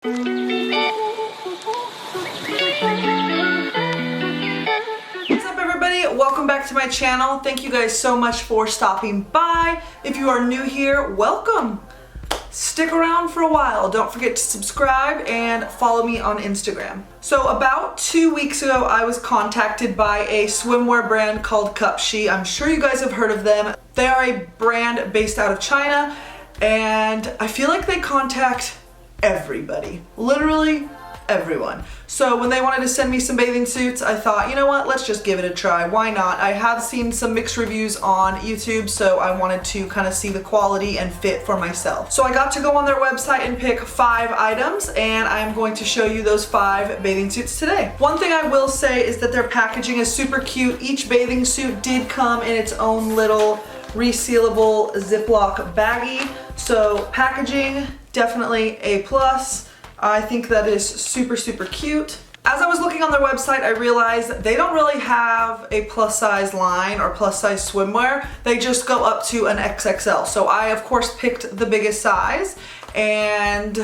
What's up everybody? Welcome back to my channel. Thank you guys so much for stopping by. If you are new here, welcome. Stick around for a while. Don't forget to subscribe and follow me on Instagram. So about 2 weeks ago, I was contacted by a swimwear brand called Cupshe. I'm sure you guys have heard of them. They are a brand based out of China, and I feel like they contact everybody, literally everyone. So when they wanted to send me some bathing suits, I thought, you know what, let's just give it a try. Why not? I have seen some mixed reviews on YouTube, so I wanted to kind of see the quality and fit for myself. So I got to go on their website and pick 5 items, and I'm going to show you those 5 bathing suits today. One thing I will say is that their packaging is super cute. Each bathing suit did come in its own little resealable Ziploc baggie. So packaging, definitely A+. I think that is super, super cute. As I was looking on their website, I realized they don't really have a plus size line or plus size swimwear. They just go up to an XXL. So I, of course, picked the biggest size, and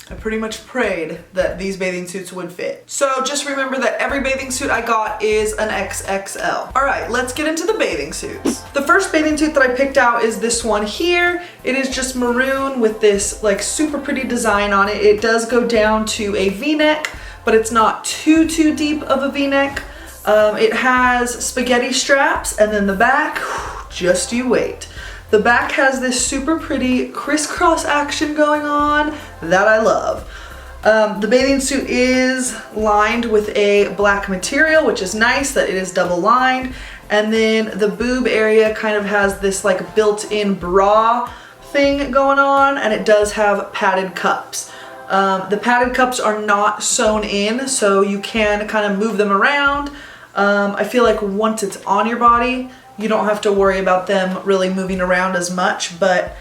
I pretty much prayed that these bathing suits would fit. So just remember that every bathing suit I got is an XXL. All right, let's get into the bathing suits. The first bathing suit that I picked out is this one here. It is just maroon with this like super pretty design on it. It does go down to a V-neck, but it's not too deep of a V-neck. It has spaghetti straps, and then the back, just you wait. The back has this super pretty crisscross action going on that I love. The bathing suit is lined with a black material, which is nice that it is double lined. And then the boob area kind of has this like built-in bra thing going on, and it does have padded cups. The padded cups are not sewn in, so you can kind of move them around. I feel like once it's on your body, you don't have to worry about them really moving around as much, but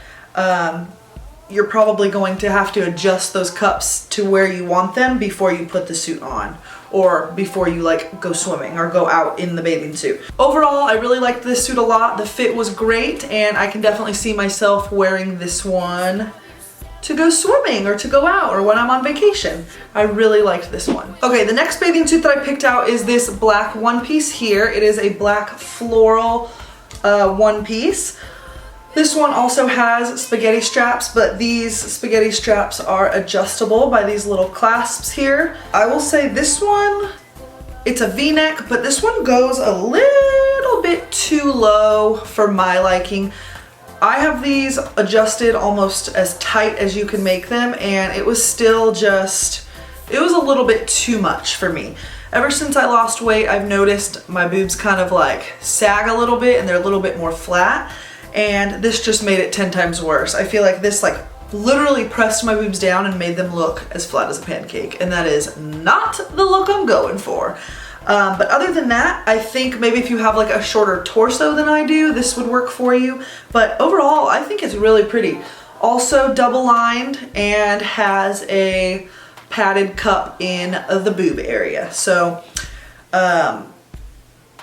you're probably going to have to adjust those cups to where you want them before you put the suit on, or before you like go swimming or go out in the bathing suit. Overall, I really liked this suit a lot. The fit was great, and I can definitely see myself wearing this one to go swimming or to go out or when I'm on vacation. I really liked this one. Okay, the next bathing suit that I picked out is this black one piece here. It is a black floral one piece. This one also has spaghetti straps, but these spaghetti straps are adjustable by these little clasps here. I will say this one, it's a V-neck, but this one goes a little bit too low for my liking. I have these adjusted almost as tight as you can make them, and it was still just, it was a little bit too much for me. Ever since I lost weight, I've noticed my boobs kind of like sag a little bit, and they're a little bit more flat, and this just made it 10 times worse. I feel like this like literally pressed my boobs down and made them look as flat as a pancake, and that is not the look I'm going for. But other than that, I think maybe if you have like a shorter torso than I do, this would work for you. But overall, I think it's really pretty. Also double lined and has a padded cup in the boob area. So, I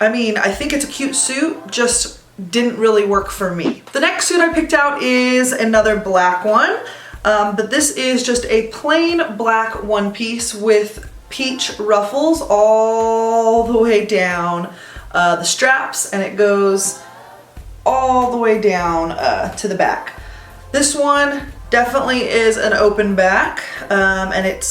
mean, I think it's a cute suit, just didn't really work for me. The next suit I picked out is another black one, but this is just a plain black one piece with peach ruffles all the way down the straps, and it goes all the way down to the back. This one definitely is an open back, and it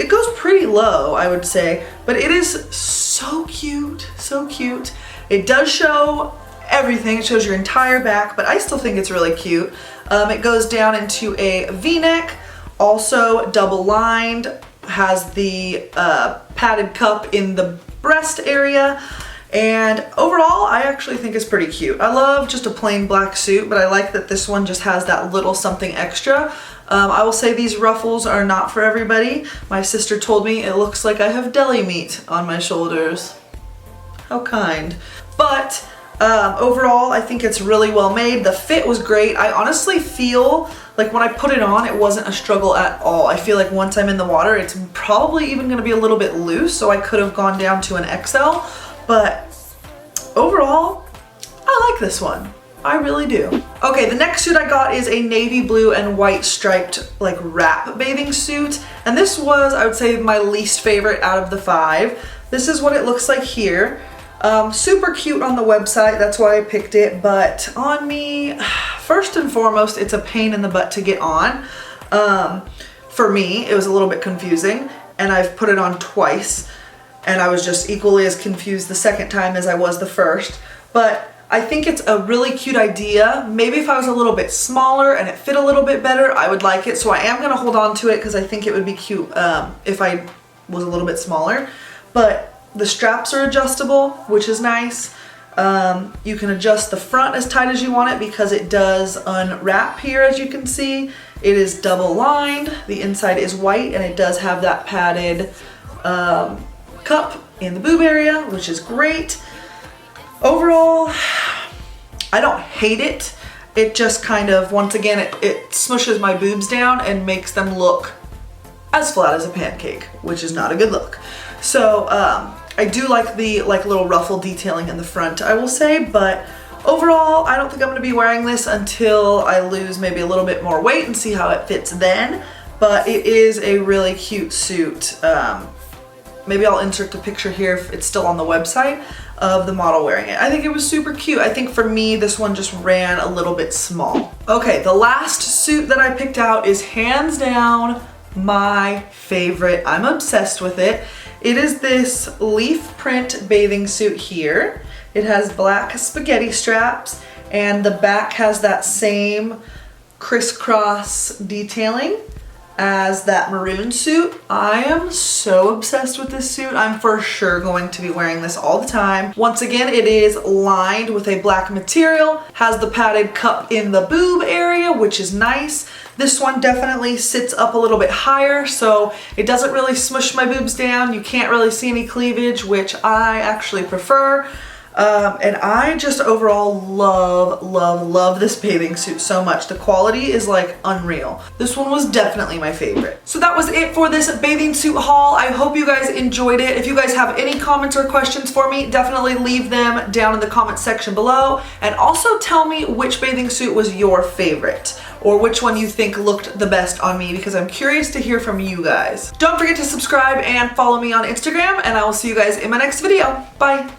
goes pretty low, I would say, but it is so cute, so cute. It does show everything. It shows your entire back, but I still think it's really cute. It goes down into a V-neck, also double lined, has the padded cup in the breast area, and overall I actually think it's pretty cute. I love just a plain black suit, but I like that this one just has that little something extra. I will say these ruffles are not for everybody. My sister told me it looks like I have deli meat on my shoulders. How kind. But overall, I think it's really well made. The fit was great. I honestly feel like when I put it on, it wasn't a struggle at all. I feel like once I'm in the water, it's probably even gonna be a little bit loose, so I could have gone down to an XL, but overall, I like this one. I really do. Okay, the next suit I got is a navy blue and white striped like wrap bathing suit. And this was, I would say, my least favorite out of the 5. This is what it looks like here. Super cute on the website, that's why I picked it. But on me, first and foremost, it's a pain in the butt to get on. For me, it was a little bit confusing, and I've put it on twice. And I was just equally as confused the second time as I was the first. But I think it's a really cute idea. Maybe if I was a little bit smaller and it fit a little bit better, I would like it. So I am gonna hold on to it because I think it would be cute if I was a little bit smaller. But the straps are adjustable, which is nice. You can adjust the front as tight as you want it because it does unwrap here, as you can see. It is double lined, the inside is white, and it does have that padded cup in the boob area, which is great. Overall, I don't hate it. It just kind of, once again, it smushes my boobs down and makes them look as flat as a pancake, which is not a good look. So I do like the little ruffle detailing in the front, I will say, but overall, I don't think I'm gonna be wearing this until I lose maybe a little bit more weight and see how it fits then. But it is a really cute suit. Maybe I'll insert the picture here if it's still on the website of the model wearing it. I think it was super cute. I think for me, this one just ran a little bit small. Okay, the last suit that I picked out is hands down my favorite. I'm obsessed with it. It is this leaf print bathing suit here. It has black spaghetti straps, and the back has that same crisscross detailing as that maroon suit. I am so obsessed with this suit. I'm for sure going to be wearing this all the time. Once again, it is lined with a black material, has the padded cup in the boob area, which is nice. This one definitely sits up a little bit higher, so it doesn't really smush my boobs down. You can't really see any cleavage, which I actually prefer. And I just overall love this bathing suit so much. The quality is like unreal. This one was definitely my favorite. So that was it for this bathing suit haul. I hope you guys enjoyed it. If you guys have any comments or questions for me, definitely leave them down in the comment section below. And also tell me which bathing suit was your favorite, or which one you think looked the best on me, because I'm curious to hear from you guys. Don't forget to subscribe and follow me on Instagram, and I will see you guys in my next video. Bye.